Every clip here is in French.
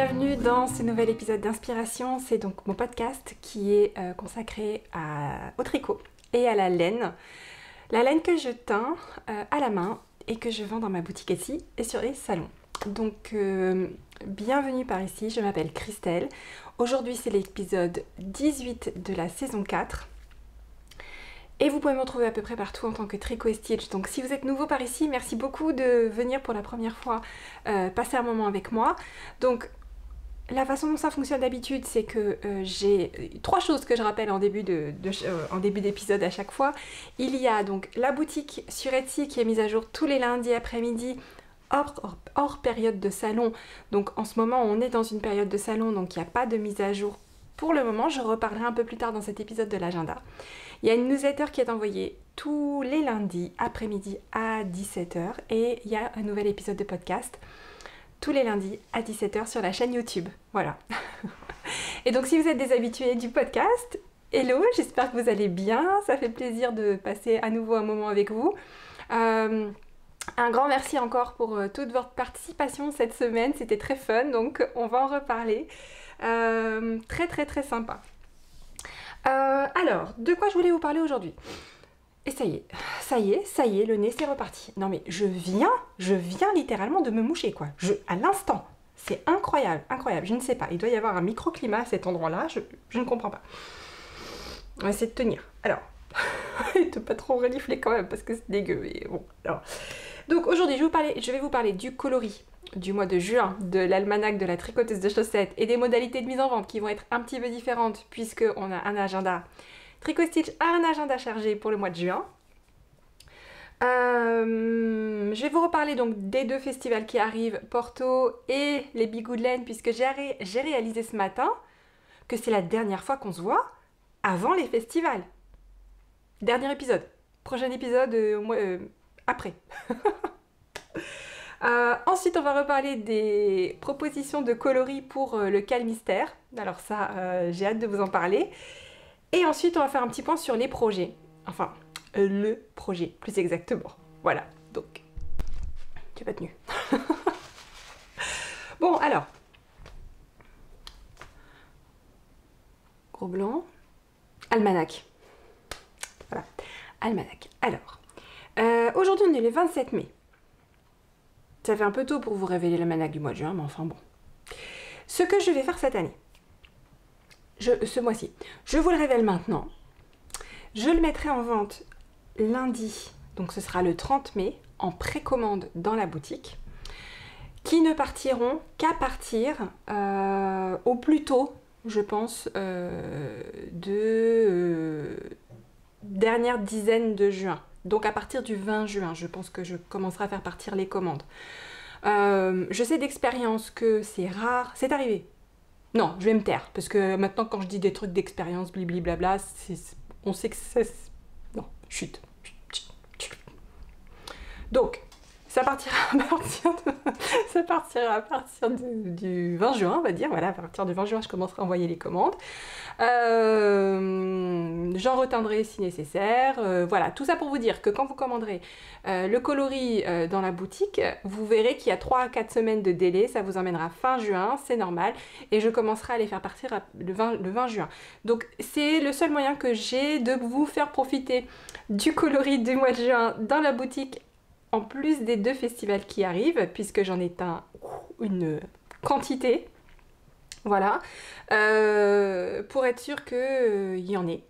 Bienvenue dans ce nouvel épisode d'Inspiration. C'est donc mon podcast qui est consacré au tricot et à la laine. La laine que je teins à la main et que je vends dans ma boutique Etsy et sur les salons. Donc bienvenue par ici, je m'appelle Christelle. Aujourd'hui c'est l'épisode 18 de la saison 4. Et vous pouvez me retrouver à peu près partout en tant que Tricot et Stitch. Donc si vous êtes nouveau par ici, merci beaucoup de venir pour la première fois passer un moment avec moi. Donc la façon dont ça fonctionne d'habitude, c'est que j'ai trois choses que je rappelle en début d'épisode à chaque fois. Il y a donc la boutique sur Etsy qui est mise à jour tous les lundis après-midi, hors période de salon. Donc en ce moment, on est dans une période de salon, donc il n'y a pas de mise à jour pour le moment. Je reparlerai un peu plus tard dans cet épisode de l'agenda. Il y a une newsletter qui est envoyée tous les lundis après-midi à 17h et il y a un nouvel épisode de podcast tous les lundis à 17h sur la chaîne YouTube. Voilà. Et donc si vous êtes des habitués du podcast, hello, j'espère que vous allez bien. Ça fait plaisir de passer à nouveau un moment avec vous. Un grand merci encore pour toute votre participation cette semaine. C'était très fun, donc on va en reparler. Très sympa. Alors, de quoi je voulais vous parler aujourd'hui? Et ça y est, le nez c'est reparti. Non mais je viens littéralement de me moucher quoi. À l'instant. C'est incroyable. Je ne sais pas, il doit y avoir un microclimat à cet endroit-là, je ne comprends pas. On va essayer de tenir. Alors, et de pas trop renifler quand même parce que c'est dégueu. Mais bon, alors. Donc aujourd'hui, je vais vous parler du coloris du mois de juin, de l'almanach de la tricoteuse de chaussettes et des modalités de mise en vente qui vont être un petit peu différentes puisqu'on a un agenda. Tricot Stitch a un agenda chargé pour le mois de juin. Je vais vous reparler donc des deux festivals qui arrivent, Porto et les Bigoud Laine, puisque j'ai réalisé ce matin que c'est la dernière fois qu'on se voit avant les festivals. Dernier épisode. Prochain épisode après. Ensuite, on va reparler des propositions de coloris pour le Calmystère. Alors ça, j'ai hâte de vous en parler. Et ensuite, on va faire un petit point sur les projets. Enfin, le projet, plus exactement. Voilà, donc, j'ai pas tenu. Bon, alors. Gros blanc. Almanach. Voilà, almanach. Alors, aujourd'hui, on est le 27 mai. Ça fait un peu tôt pour vous révéler l'almanach du mois de juin, mais enfin bon. Ce que je vais faire cette année, ce mois-ci, je vous le révèle maintenant. Je le mettrai en vente lundi, donc ce sera le 30 mai, en précommande dans la boutique, qui ne partiront qu'à partir au plus tôt, je pense, dernière dizaine de juin. Donc à partir du 20 juin, je pense que je commencerai à faire partir les commandes. Je sais d'expérience que c'est rare, c'est arrivé. Non, je vais me taire, parce que maintenant quand je dis des trucs d'expérience, blibli-blabla, on sait que c'est... Non, chut. Donc, ça partira à partir du 20 juin, on va dire. Voilà, à partir du 20 juin, je commencerai à envoyer les commandes. J'en reteindrai si nécessaire. Voilà, tout ça pour vous dire que quand vous commanderez le coloris dans la boutique, vous verrez qu'il y a 3 à 4 semaines de délai. Ça vous emmènera fin juin, c'est normal. Et je commencerai à les faire partir le 20 juin. Donc, c'est le seul moyen que j'ai de vous faire profiter du coloris du mois de juin dans la boutique, en plus des deux festivals qui arrivent, puisque j'en ai une quantité. Voilà, pour être sûr qu'il y en ait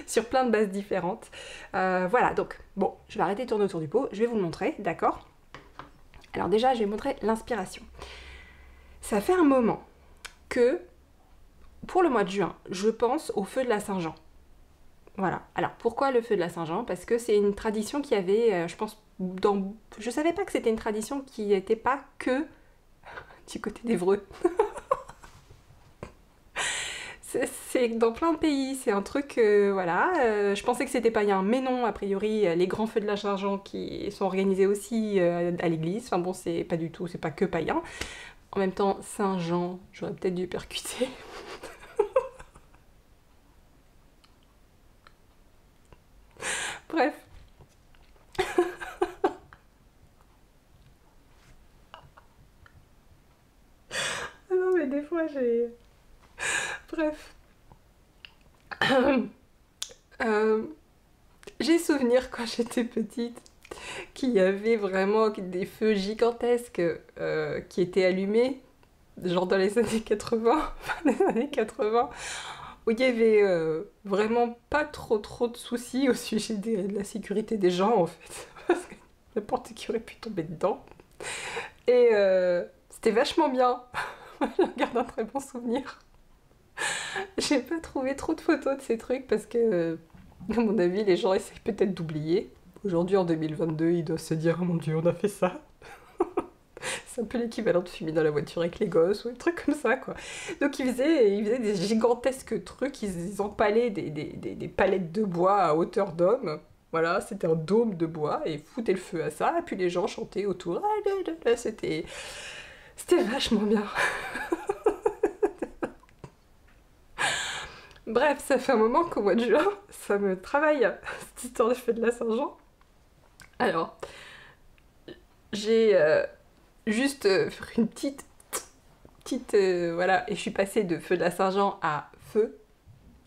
sur plein de bases différentes. Voilà, donc bon, je vais arrêter de tourner autour du pot, je vais vous le montrer, d'accord? Alors déjà, je vais vous montrer l'inspiration. Ça fait un moment que, pour le mois de juin, je pense au feu de la Saint-Jean. Voilà, alors pourquoi le feu de la Saint-Jean? Parce que c'est une tradition qui avait, je pense, je savais pas que c'était une tradition qui n'était pas que du côté d'Évreux. C'est dans plein de pays, c'est un truc, voilà, je pensais que c'était païen, mais non, a priori, les grands feux de la Saint-Jean qui sont organisés aussi à l'église, enfin bon, c'est pas du tout, c'est pas que païen. En même temps, Saint-Jean, j'aurais peut-être dû percuter. Bref. moi j'ai... Bref. J'ai souvenir quand j'étais petite qu'il y avait vraiment des feux gigantesques qui étaient allumés, genre dans les années 80, fin des années 80, où il y avait vraiment pas trop de soucis au sujet de la sécurité des gens en fait, parce que n'importe qui aurait pu tomber dedans. Et c'était vachement bien. J'en garde un très bon souvenir. J'ai pas trouvé trop de photos de ces trucs parce que, à mon avis, les gens essaient peut-être d'oublier. Aujourd'hui, en 2022, ils doivent se dire « Oh mon Dieu, on a fait ça !» C'est un peu l'équivalent de fumer dans la voiture avec les gosses ou des trucs comme ça, quoi. Donc ils faisaient des gigantesques trucs, ils empalaient des palettes de bois à hauteur d'homme. Voilà, c'était un dôme de bois et ils foutaient le feu à ça, et puis les gens chantaient autour. C'était vachement bien. Bref, ça fait un moment qu'au mois de juin, ça me travaille, cette histoire de feu de la Saint-Jean. Alors, j'ai juste fait une petite voilà, et je suis passée de feu de la Saint-Jean à feu.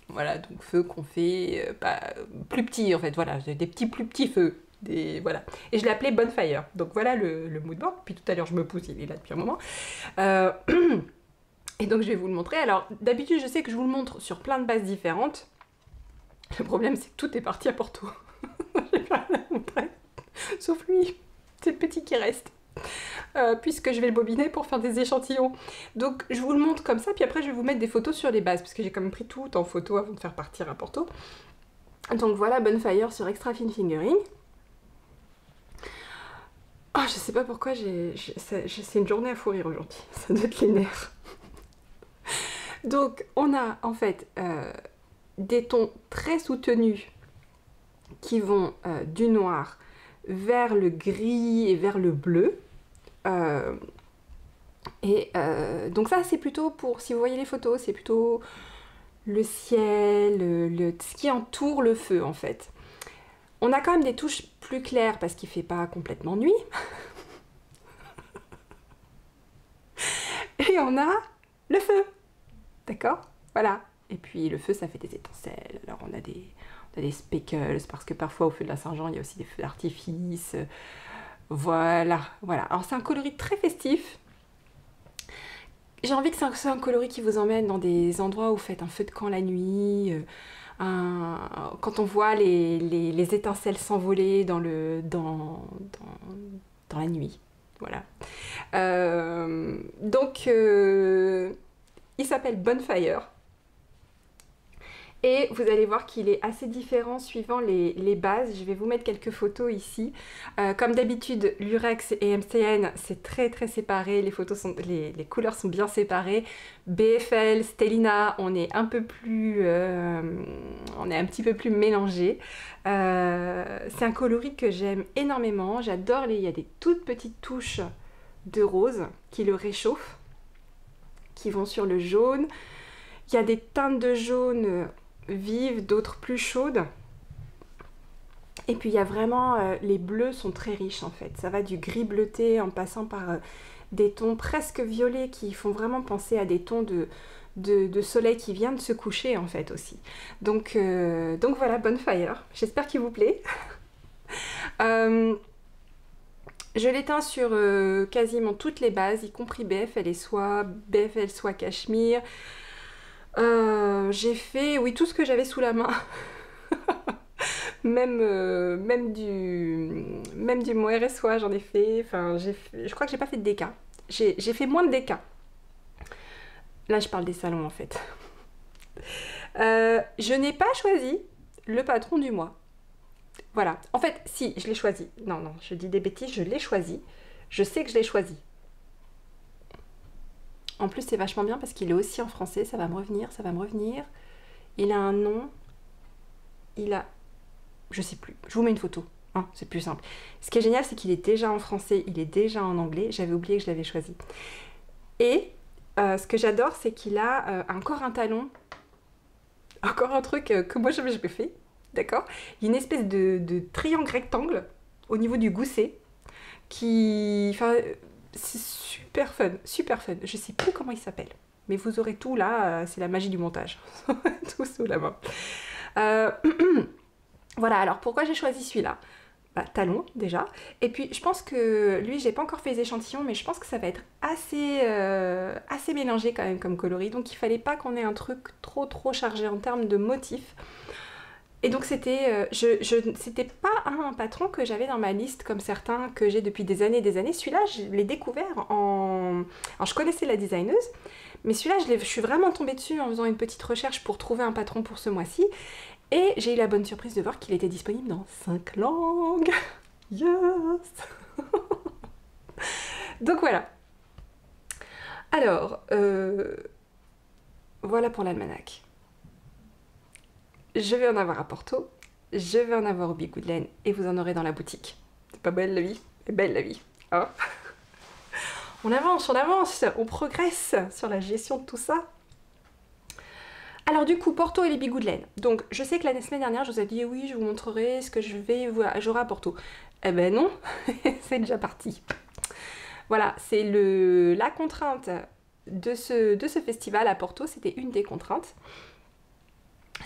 Voilà, donc feu qu'on fait plus petit en fait, voilà, des petits plus petits feux. Voilà. Et je l'ai appelé Bonfire. Donc voilà le moodboard. Puis tout à l'heure je me pousse, il est là depuis un moment. Et donc je vais vous le montrer. Alors d'habitude je sais que je vous le montre sur plein de bases différentes. Le problème c'est que tout est parti à Porto. J'ai pas à la montrer. Sauf lui, c'est le petit qui reste. Puisque je vais le bobiner pour faire des échantillons. Donc je vous le montre comme ça, puis après je vais vous mettre des photos sur les bases, parce que j'ai quand même pris tout en photo avant de faire partir à Porto. Donc voilà Bonfire sur Extra Fine Fingering. Oh, je sais pas pourquoi c'est une journée à fou rire aujourd'hui, ça doit être les nerfs. Donc on a en fait des tons très soutenus qui vont du noir vers le gris et vers le bleu. Donc ça c'est plutôt pour, si vous voyez les photos, c'est plutôt le ciel, ce qui entoure le feu en fait. On a quand même des touches plus claires parce qu'il fait pas complètement nuit. Et on a le feu, d'accord? Voilà. Et puis le feu ça fait des étincelles, alors on a des speckles, parce que parfois au feu de la Saint-Jean il y a aussi des feux d'artifice. Voilà. Alors c'est un coloris très festif. J'ai envie que c'est un coloris qui vous emmène dans des endroits où vous faites un feu de camp la nuit, quand on voit les étincelles s'envoler dans la nuit. Voilà. Donc il s'appelle Bonfire. Et vous allez voir qu'il est assez différent suivant les bases. Je vais vous mettre quelques photos ici. Comme d'habitude, Lurex et MCN, c'est très séparé. Les couleurs sont bien séparées. BFL, Stellina, on est un petit peu plus mélangé. C'est un coloris que j'aime énormément. J'adore, il y a des toutes petites touches de rose qui le réchauffent, qui vont sur le jaune. Il y a des teintes de jaune vives, d'autres plus chaudes. Et puis il y a vraiment, les bleus sont très riches en fait. Ça va du gris bleuté en passant par des tons presque violets qui font vraiment penser à des tons de soleil qui vient de se coucher en fait aussi. Donc voilà, Bonfire. J'espère qu'il vous plaît. Je l'éteins sur quasiment toutes les bases, y compris BFL soit Cachemire. J'ai fait, oui, tout ce que j'avais sous la main. même du Mohair Soie, j'en ai fait. Enfin, je crois que j'ai pas fait de DK. J'ai fait moins de DK. Là, je parle des salons en fait. Je n'ai pas choisi le patron du mois. Voilà. En fait, si, je l'ai choisi. Non, je dis des bêtises, je l'ai choisi. Je sais que je l'ai choisi. En plus, c'est vachement bien parce qu'il est aussi en français. Ça va me revenir. Il a un nom. Je sais plus. Je vous mets une photo. Hein, c'est plus simple. Ce qui est génial, c'est qu'il est déjà en français. Il est déjà en anglais. J'avais oublié que je l'avais choisi. Et ce que j'adore, c'est qu'il a encore un talon. Encore un truc que moi, j'avais jamais fait. D'accord? Il y a une espèce de triangle rectangle au niveau du gousset qui... Enfin, c'est super fun. Je sais plus comment il s'appelle. Mais vous aurez tout là, c'est la magie du montage. Tout sous la main. Voilà, alors pourquoi j'ai choisi celui-là? Talon déjà, et puis je pense que lui j'ai pas encore fait les échantillons, mais je pense que ça va être assez mélangé quand même comme coloris, donc il fallait pas qu'on ait un truc trop chargé en termes de motifs. Et donc c'était c'était pas un patron que j'avais dans ma liste comme certains que j'ai depuis des années et des années. Celui-là je l'ai découvert en... Alors je connaissais la designeuse, mais celui-là je suis vraiment tombée dessus en faisant une petite recherche pour trouver un patron pour ce mois-ci. Et j'ai eu la bonne surprise de voir qu'il était disponible dans 5 langues. Yes. Donc voilà. Alors, voilà pour l'almanach. Je vais en avoir à Porto, je vais en avoir au Bigouden et vous en aurez dans la boutique. C'est pas belle la vie? C'est belle la vie. Hein? On avance, on progresse sur la gestion de tout ça. Alors du coup, Porto et les Bigouden. Donc je sais que la semaine dernière, je vous ai dit oui, je vous montrerai ce que j'aurai à Porto. Eh ben non, c'est déjà parti. Voilà, c'est la contrainte de ce festival à Porto, c'était une des contraintes.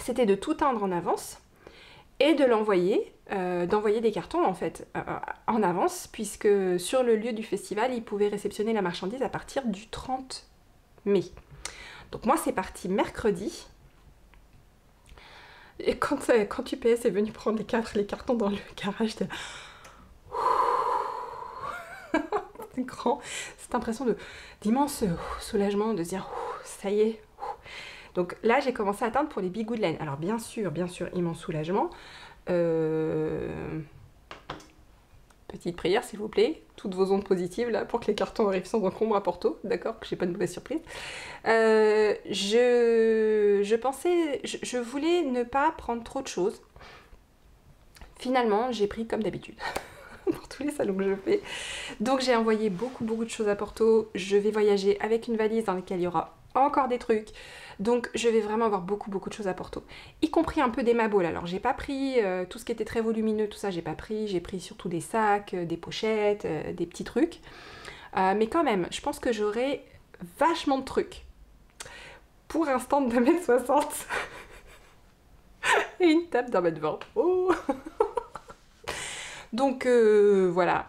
C'était de tout teindre en avance et de l'envoyer, d'envoyer des cartons en fait en avance, puisque sur le lieu du festival, ils pouvaient réceptionner la marchandise à partir du 30 mai. Donc moi c'est parti mercredi, et quand UPS est venu prendre les cartons dans le garage, j'étais c'est grand, cette impression d'immense soulagement, de se dire ça y est. Donc là j'ai commencé à teindre pour les Bigouden. Alors bien sûr, immense soulagement. Petite prière s'il vous plaît, toutes vos ondes positives là pour que les cartons arrivent sans encombre à Porto, d'accord, que j'ai pas de mauvaise surprise. Je voulais ne pas prendre trop de choses. Finalement, j'ai pris comme d'habitude pour tous les salons que je fais. Donc j'ai envoyé beaucoup de choses à Porto. Je vais voyager avec une valise dans laquelle il y aura encore des trucs. Donc je vais vraiment avoir beaucoup de choses à Porto, y compris un peu des maboles. Alors j'ai pas pris tout ce qui était très volumineux, tout ça j'ai pas pris, j'ai pris surtout des sacs, des pochettes, des petits trucs. Mais quand même, je pense que j'aurai vachement de trucs. Pour un stand de 1m60 et une table d'1m20. Oh. Donc voilà,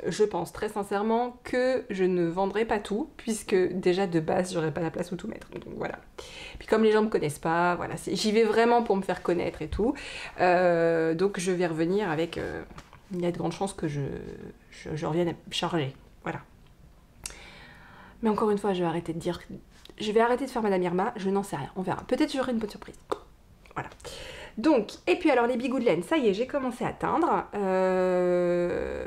je pense très sincèrement que je ne vendrai pas tout, puisque déjà de base j'aurais pas la place où tout mettre, donc voilà. Puis comme les gens me connaissent pas, voilà, j'y vais vraiment pour me faire connaître et tout, donc je vais revenir avec, il y a de grandes chances que je revienne chargée, voilà. Mais encore une fois, je vais arrêter de faire Madame Irma, je n'en sais rien, on verra, peut-être j'aurai une bonne surprise, voilà. Donc, et puis alors les Bigouden, ça y est, j'ai commencé à teindre.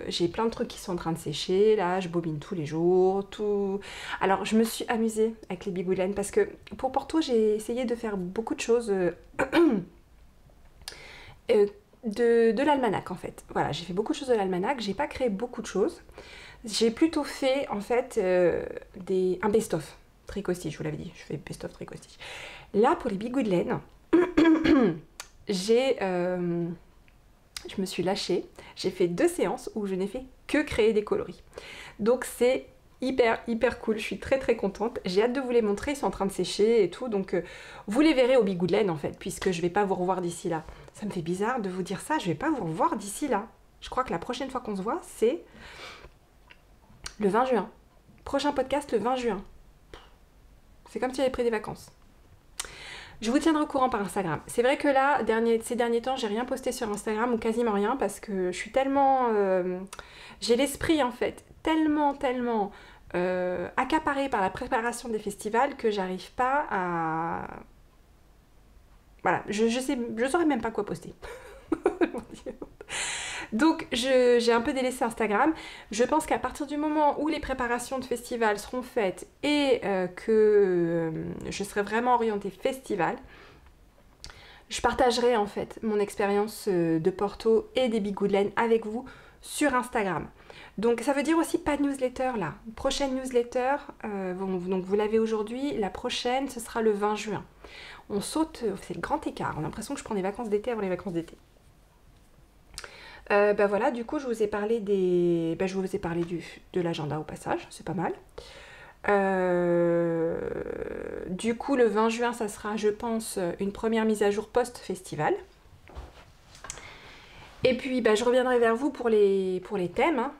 J'ai plein de trucs qui sont en train de sécher, là, je bobine tous les jours, tout. Alors, je me suis amusée avec les Bigouden parce que pour Porto, j'ai essayé de faire beaucoup de choses de l'almanach en fait. Voilà, j'ai fait beaucoup de choses de l'almanach, j'ai pas créé beaucoup de choses. J'ai plutôt fait en fait un best-of tricot-stitch, je vous l'avais dit, je fais best-of tricot-stitch. Là, pour les Bigouden, je me suis lâchée, j'ai fait 2 séances où je n'ai fait que créer des coloris. Donc c'est hyper cool, je suis très contente. J'ai hâte de vous les montrer, ils sont en train de sécher et tout, donc vous les verrez au Bigouden en fait, puisque je vais pas vous revoir d'ici là. Ça me fait bizarre de vous dire ça, je vais pas vous revoir d'ici là. Je crois que la prochaine fois qu'on se voit, c'est le 20 juin. Prochain podcast le 20 juin. C'est comme si j'avais pris des vacances. Je vous tiendrai au courant par Instagram. C'est vrai que là, ces derniers temps, j'ai rien posté sur Instagram ou quasiment rien parce que je suis tellement... j'ai l'esprit en fait tellement accaparé par la préparation des festivals que j'arrive pas à... Voilà, je saurais même pas quoi poster. Donc j'ai un peu délaissé Instagram. Je pense qu'à partir du moment où les préparations de festival seront faites et que je serai vraiment orientée festival, je partagerai en fait mon expérience de Porto et des Bigouden avec vous sur Instagram. Donc ça veut dire aussi pas de newsletter là. Prochaine newsletter, donc vous l'avez aujourd'hui, la prochaine ce sera le 20 juin. On saute, c'est le grand écart, on a l'impression que je prends des vacances d'été avant les vacances d'été. Voilà, du coup je vous ai parlé de l'agenda au passage, c'est pas mal. Du coup, le 20 juin, ça sera, je pense, une première mise à jour post-festival. Et puis, bah, je reviendrai vers vous pour les thèmes. Hein.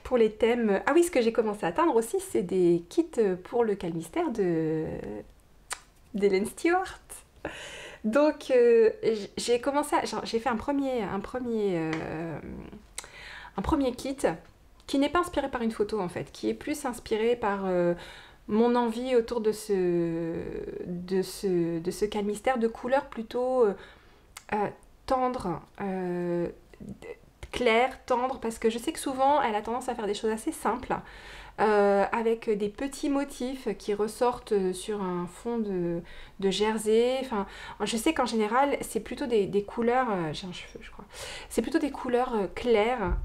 Pour les thèmes... Ah oui, ce que j'ai commencé à atteindre aussi, c'est des kits pour le calmystère d'Hélène Stewart. Donc, j'ai commencé j'ai fait un premier kit qui n'est pas inspiré par une photo en fait, qui est plus inspiré par mon envie autour de ce calmystère de couleurs plutôt tendres, claires, tendres, parce que je sais que souvent elle a tendance à faire des choses assez simples. Avec des petits motifs qui ressortent sur un fond de jersey. Enfin, je sais qu'en général, c'est plutôt des couleurs... j'ai un cheveu, je crois. C'est plutôt des couleurs claires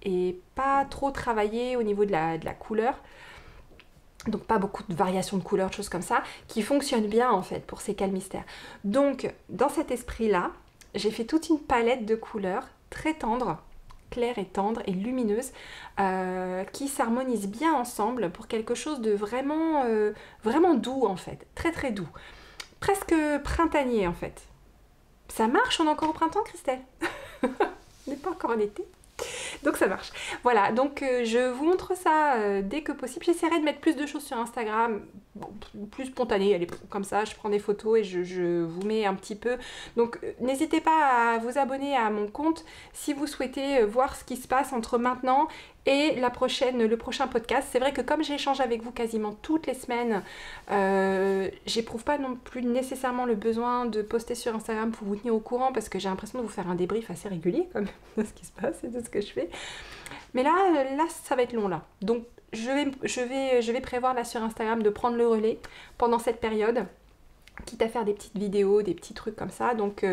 et pas trop travaillées au niveau de la couleur. Donc pas beaucoup de variations de couleurs, de choses comme ça, qui fonctionnent bien en fait pour ces calmystères. Donc, dans cet esprit-là, j'ai fait toute une palette de couleurs très tendres, claire et tendre et lumineuse, qui s'harmonisent bien ensemble pour quelque chose de vraiment, vraiment doux en fait, très très doux, presque printanier en fait. Ça marche, on est encore au printemps, Christelle? On n'est pas encore en été. Donc ça marche. Voilà, donc je vous montre ça dès que possible. J'essaierai de mettre plus de choses sur Instagram, bon, plus spontané, allez, comme ça, je prends des photos et je vous mets un petit peu. Donc n'hésitez pas à vous abonner à mon compte si vous souhaitez voir ce qui se passe entre maintenant et le prochain podcast. C'est vrai que comme j'échange avec vous quasiment toutes les semaines, j'éprouve pas non plus nécessairement le besoin de poster sur Instagram pour vous tenir au courant parce que j'ai l'impression de vous faire un débrief assez régulier comme de ce qui se passe et de ce que je fais. Mais là ça va être long là. Donc je vais prévoir là sur Instagram de prendre le relais pendant cette période, quitte à faire des petites vidéos, des petits trucs comme ça. Donc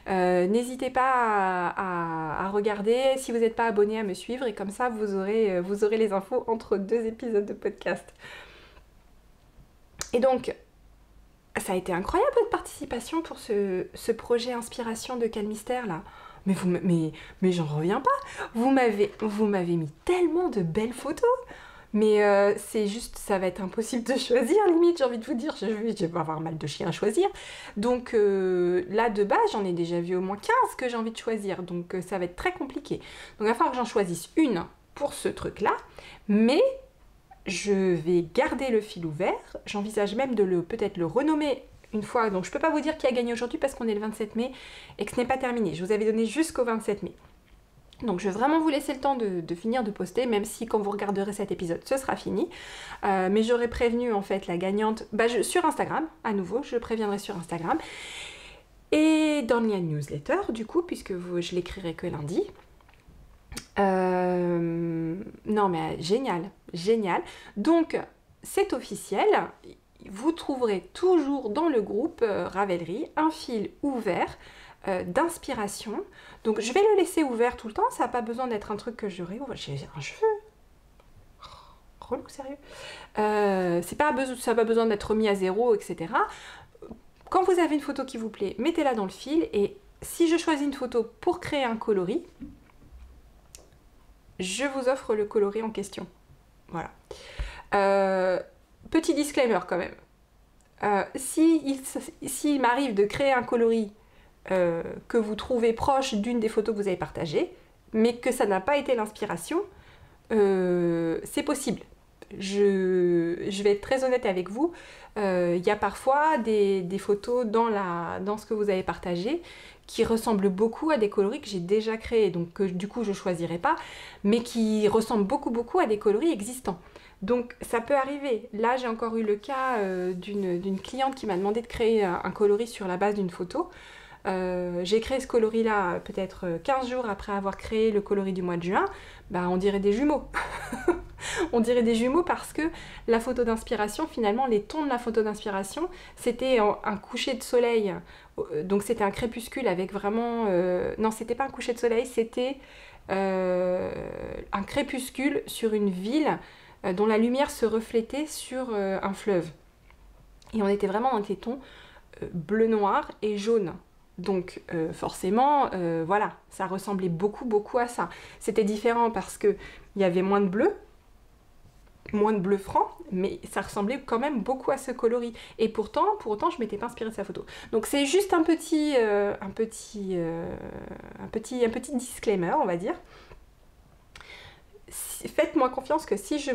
n'hésitez pas à regarder si vous n'êtes pas abonné, à me suivre et comme ça vous aurez les infos entre 2 épisodes de podcast. Et donc ça a été incroyable votre participation pour ce projet inspiration de calmystère là. Mais j'en reviens pas. Vous m'avez mis tellement de belles photos. Mais c'est juste, ça va être impossible de choisir, limite, j'ai envie de vous dire, je vais avoir mal de chien à choisir. Donc là, de base, j'en ai déjà vu au moins 15 que j'ai envie de choisir, donc ça va être très compliqué. Donc il va falloir que j'en choisisse une pour ce truc-là, mais je vais garder le fil ouvert. J'envisage même de peut-être le renommer une fois. Donc je peux pas vous dire qui a gagné aujourd'hui parce qu'on est le 27 mai et que ce n'est pas terminé. Je vous avais donné jusqu'au 27 mai. Donc je vais vraiment vous laisser le temps de finir de poster, même si quand vous regarderez cet épisode, ce sera fini. Mais j'aurais prévenu en fait la gagnante sur Instagram, à nouveau, je préviendrai sur Instagram. Et dans le lien newsletter, du coup, puisque je l'écrirai que lundi. Non mais génial, génial. Donc c'est officiel, vous trouverez toujours dans le groupe Ravelry un fil ouvert d'inspiration. Donc je vais le laisser ouvert tout le temps, ça n'a pas besoin d'être un truc que je réouvre. J'ai un cheveu. Relou, sérieux. Ça n'a pas besoin d'être mis à zéro, etc. Quand vous avez une photo qui vous plaît, mettez-la dans le fil et si je choisis une photo pour créer un coloris, je vous offre le coloris en question. Voilà. Petit disclaimer quand même. S'il m'arrive de créer un coloris que vous trouvez proche d'une des photos que vous avez partagées, mais que ça n'a pas été l'inspiration, c'est possible. Je vais être très honnête avec vous, il y a parfois des photos dans ce que vous avez partagé qui ressemblent beaucoup à des coloris que j'ai déjà créés, donc que du coup je ne choisirai pas, mais qui ressemblent beaucoup à des coloris existants. Donc ça peut arriver. Là j'ai encore eu le cas d'une cliente qui m'a demandé de créer un coloris sur la base d'une photo. J'ai créé ce coloris là peut-être 15 jours après avoir créé le coloris du mois de juin. Bah, on dirait des jumeaux. On dirait des jumeaux parce que la photo d'inspiration, finalement les tons de la photo d'inspiration, c'était un coucher de soleil, donc c'était un crépuscule avec vraiment non, c'était pas un coucher de soleil, c'était un crépuscule sur une ville dont la lumière se reflétait sur un fleuve, et on était vraiment dans des tons bleu noir et jaune. Donc forcément, voilà, ça ressemblait beaucoup à ça. C'était différent parce qu'il y avait moins de bleu, moins de bleu franc, mais ça ressemblait quand même beaucoup à ce coloris. Et pourtant je m'étais pas inspirée de sa photo. Donc c'est juste un petit disclaimer, on va dire. Faites-moi confiance que si je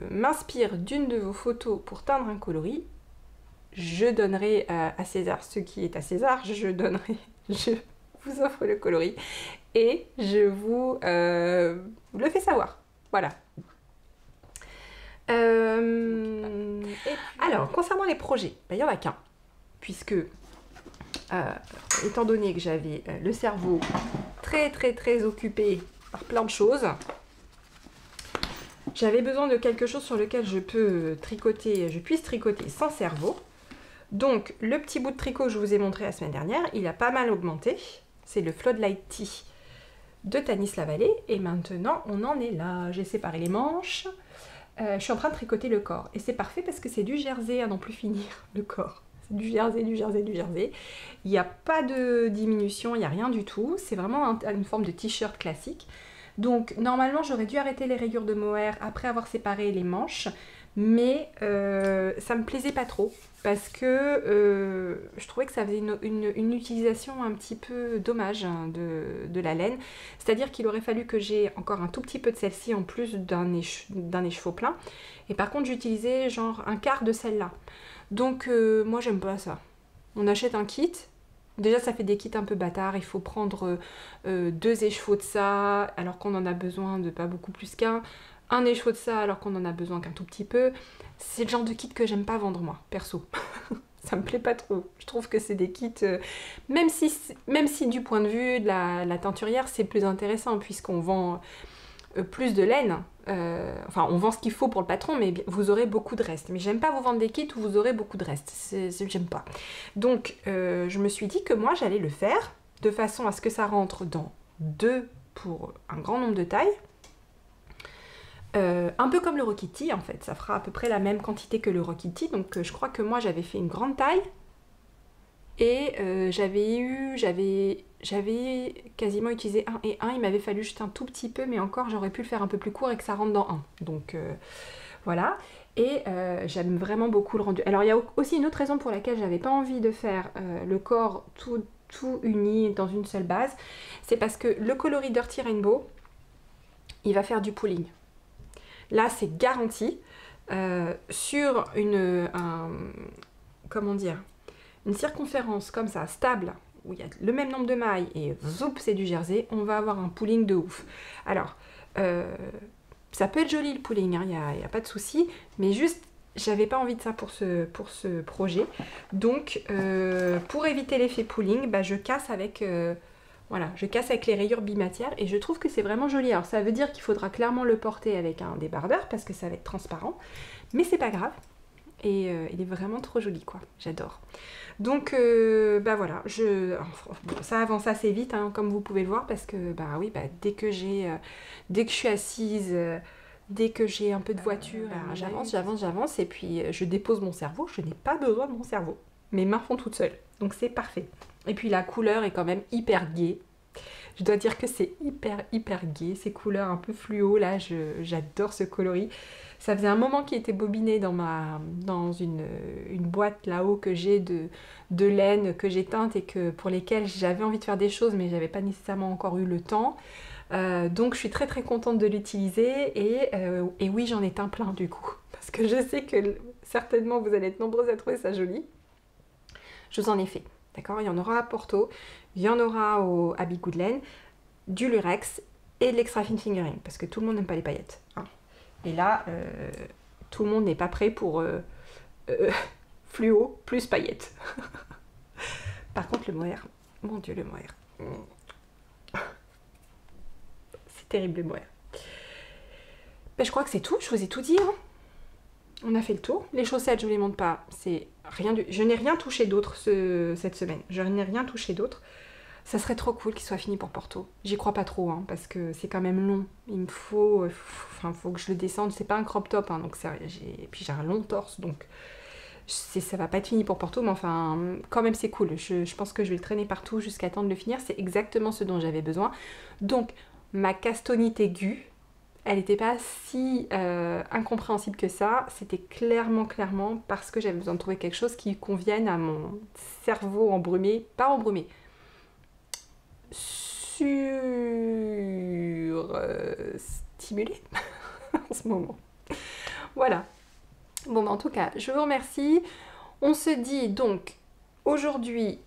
m'inspire d'une de vos photos pour teindre un coloris, je donnerai à César ce qui est à César, je vous offre le coloris et je vous le fais savoir. Voilà. Alors, concernant les projets, il n'y en a qu'un, puisque étant donné que j'avais le cerveau très très très occupé par plein de choses, j'avais besoin de quelque chose sur lequel je puisse tricoter sans cerveau. Donc, le petit bout de tricot que je vous ai montré la semaine dernière, il a pas mal augmenté. C'est le Floodlight Tee de Tanis Lavallée. Et maintenant, on en est là. J'ai séparé les manches. Je suis en train de tricoter le corps. Et c'est parfait parce que c'est du jersey à n'en plus finir, le corps. C'est du jersey, du jersey, du jersey. Il n'y a pas de diminution, il n'y a rien du tout. C'est vraiment une forme de t-shirt classique. Donc, normalement, j'aurais dû arrêter les rayures de mohair après avoir séparé les manches. Mais ça me plaisait pas trop parce que je trouvais que ça faisait une utilisation un petit peu dommage de la laine. C'est-à-dire qu'il aurait fallu que j'ai encore un tout petit peu de celle-ci en plus d'un écheveau plein. Et par contre, j'utilisais genre un quart de celle-là. Donc moi, j'aime pas ça. On achète un kit. Déjà, ça fait des kits un peu bâtards. Il faut prendre 2 écheveaux de ça alors qu'on en a besoin de pas beaucoup plus qu'un. Un écheveau de ça alors qu'on en a besoin qu'un tout petit peu. C'est le genre de kit que j'aime pas vendre moi, perso. Ça me plaît pas trop. Je trouve que c'est des kits, même si du point de vue de la teinturière, c'est plus intéressant puisqu'on vend plus de laine. Enfin, on vend ce qu'il faut pour le patron, mais vous aurez beaucoup de reste. Mais j'aime pas vous vendre des kits où vous aurez beaucoup de reste. J'aime pas. Donc, je me suis dit que moi, j'allais le faire de façon à ce que ça rentre dans 2 pour un grand nombre de tailles. Un peu comme le Rokiti en fait, ça fera à peu près la même quantité que le Rokiti, donc je crois que moi j'avais fait une grande taille et j'avais quasiment utilisé 1 et 1, il m'avait fallu juste un tout petit peu, mais encore j'aurais pu le faire un peu plus court et que ça rentre dans 1, donc voilà, et j'aime vraiment beaucoup le rendu. Alors il y a aussi une autre raison pour laquelle j'avais pas envie de faire le corps tout uni dans une seule base, c'est parce que le coloris Dirty Rainbow, il va faire du pooling. Là, c'est garanti. Sur comment dire, une circonférence comme ça, stable, où il y a le même nombre de mailles et zoup, c'est du jersey, on va avoir un pooling de ouf. Alors, ça peut être joli le pooling, hein, y a pas de souci, mais juste, j'avais pas envie de ça pour ce projet. Donc, pour éviter l'effet pooling, bah, je casse avec... Voilà, je casse avec les rayures bimatières et je trouve que c'est vraiment joli. Alors ça veut dire qu'il faudra clairement le porter avec un débardeur parce que ça va être transparent, mais c'est pas grave. Et il est vraiment trop joli quoi, j'adore. Donc bah voilà, ça avance assez vite hein, comme vous pouvez le voir parce que bah oui, dès que je suis assise, dès que j'ai un peu de voiture, j'avance et puis je dépose mon cerveau, je n'ai pas besoin de mon cerveau. Mes mains font toutes seules, donc c'est parfait. Et puis la couleur est quand même hyper gaie. Je dois dire que c'est hyper gaie, ces couleurs un peu fluo, là, j'adore ce coloris. Ça faisait un moment qu'il était bobiné dans une boîte là-haut que j'ai de laine que j'ai teinte et pour lesquelles j'avais envie de faire des choses, mais j'avais pas nécessairement encore eu le temps. Donc je suis très contente de l'utiliser et oui, j'en ai teint plein du coup. Parce que je sais que certainement vous allez être nombreuses à trouver ça joli. Je vous en ai fait. D'accord, il y en aura à Porto, il y en aura à Bigoudelaine, du lurex et de l'extra fine fingering, parce que tout le monde n'aime pas les paillettes. Hein. Et là, tout le monde n'est pas prêt pour fluo plus paillettes. Par contre, le mohair, mon Dieu, le mohair. C'est terrible le mohair. Ben, je crois que c'est tout, je vous ai tout dit. Hein. On a fait le tour. Les chaussettes, je ne vous les montre pas. Je n'ai rien touché d'autre cette semaine. Je n'ai rien touché d'autre. Ça serait trop cool qu'il soit fini pour Porto. J'y crois pas trop, hein, parce que c'est quand même long. Il me faut que je le descende. C'est pas un crop top, hein, donc puis j'ai un long torse, donc ça va pas être fini pour Porto, mais enfin, quand même c'est cool. Je pense que je vais le traîner partout jusqu'à temps de le finir. C'est exactement ce dont j'avais besoin. Donc, ma castonite aiguë, elle n'était pas si incompréhensible que ça. C'était clairement parce que j'avais besoin de trouver quelque chose qui convienne à mon cerveau embrumé, pas embrumé, stimulé en ce moment. Voilà. Bon, bah, en tout cas, je vous remercie. On se dit donc aujourd'hui...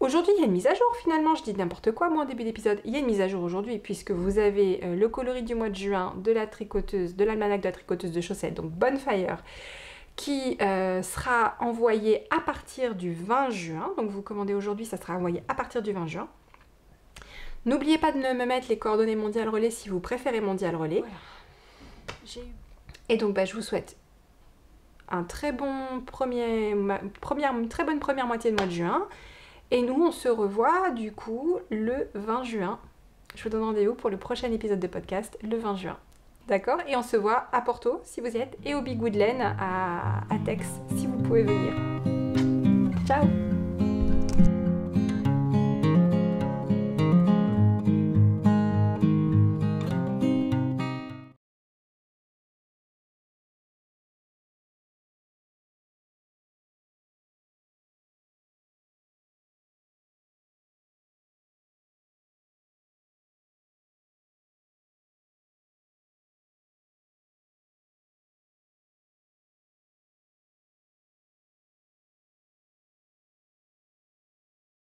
Aujourd'hui, il y a une mise à jour finalement, je dis n'importe quoi moi en début d'épisode. Il y a une mise à jour aujourd'hui puisque vous avez le coloris du mois de juin de la tricoteuse, de l'almanach de la tricoteuse de chaussettes, donc Bonfire, qui sera envoyé à partir du 20 juin. Donc vous commandez aujourd'hui, ça sera envoyé à partir du 20 juin. N'oubliez pas de me mettre les coordonnées Mondial Relais si vous préférez Mondial Relais. Voilà. Et donc je vous souhaite un très bon très bonne première moitié de mois de juin. Et nous, on se revoit du coup le 20 juin. Je vous donne rendez-vous pour le prochain épisode de podcast le 20 juin. D'accord? Et on se voit à Porto si vous y êtes et au Big Woodland à Tex si vous pouvez venir. Ciao!